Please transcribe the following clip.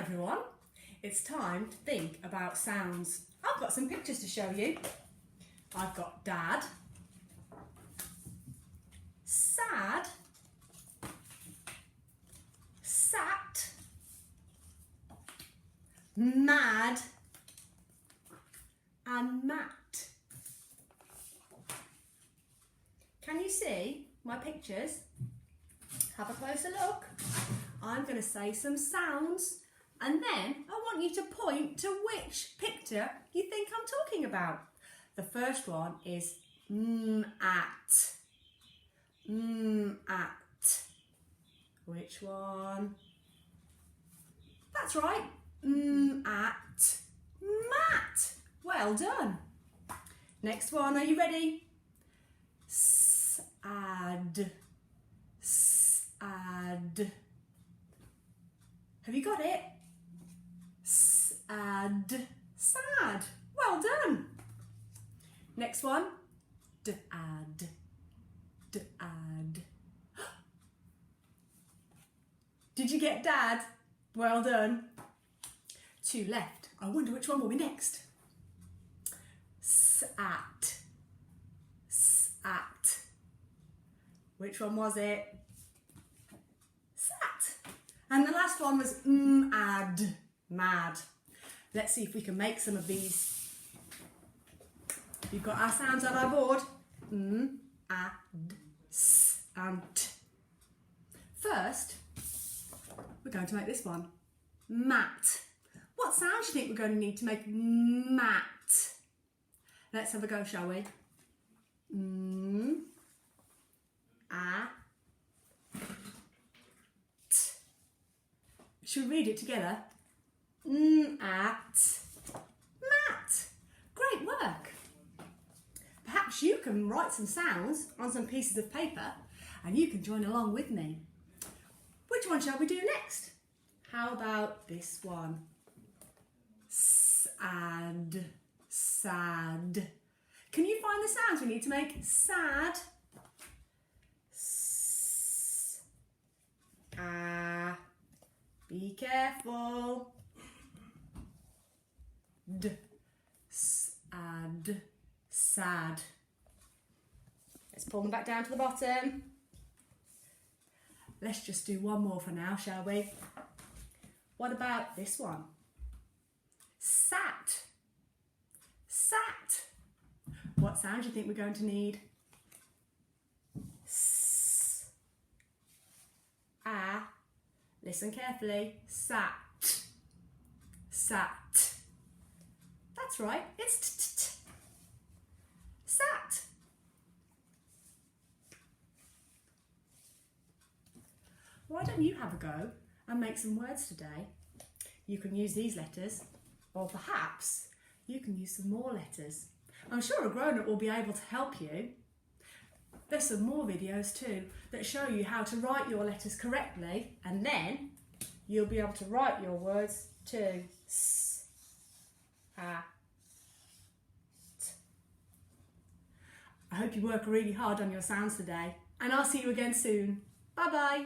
everyone. It's time to think about sounds. I've got some pictures to show you. I've got dad, sad, sat, mad and mat. Can you see my pictures? Have a closer look. I'm going to say some sounds and then I want you to point to which picture you think I'm talking about. The first one is at. At. Which one? That's right. At. Mat. Well done. Next one, are you ready? Sad. Sad. Have you got it? Sad. Sad. Well done. Next one. Dad. Dad. Did you get dad? Well done. Two left. I wonder which one will be next. Sat. Sat. Which one was it? Sat. And the last one was mad. Mad. Let's see if we can make some of these. We've got our sounds on our board. Ad, s, and t. First, we're going to make this one. Mat. What sound do you think we're going to need to make mat? Let's have a go, shall we? A, t. Should we read it together? At, mat. Great work. Perhaps you can write some sounds on some pieces of paper and you can join along with me. Which one shall we do next? How about this one? Sad, sad. Can you find the sounds we need to make sad? S, a. Be careful. D, sad, sad. Let's pull them back down to the bottom. Let's just do one more for now, shall we? What about this one? Sat. Sat. What sound do you think we're going to need? S, a. Listen carefully. Sat. Sat. That's right. It's t-t-t. Sat. Why don't you have a go and make some words today? You can use these letters, or perhaps you can use some more letters. I'm sure a grown-up will be able to help you. There's some more videos too that show you how to write your letters correctly, and then you'll be able to write your words too. S, a, t. I hope you work really hard on your sounds today, and I'll see you again soon. Bye bye.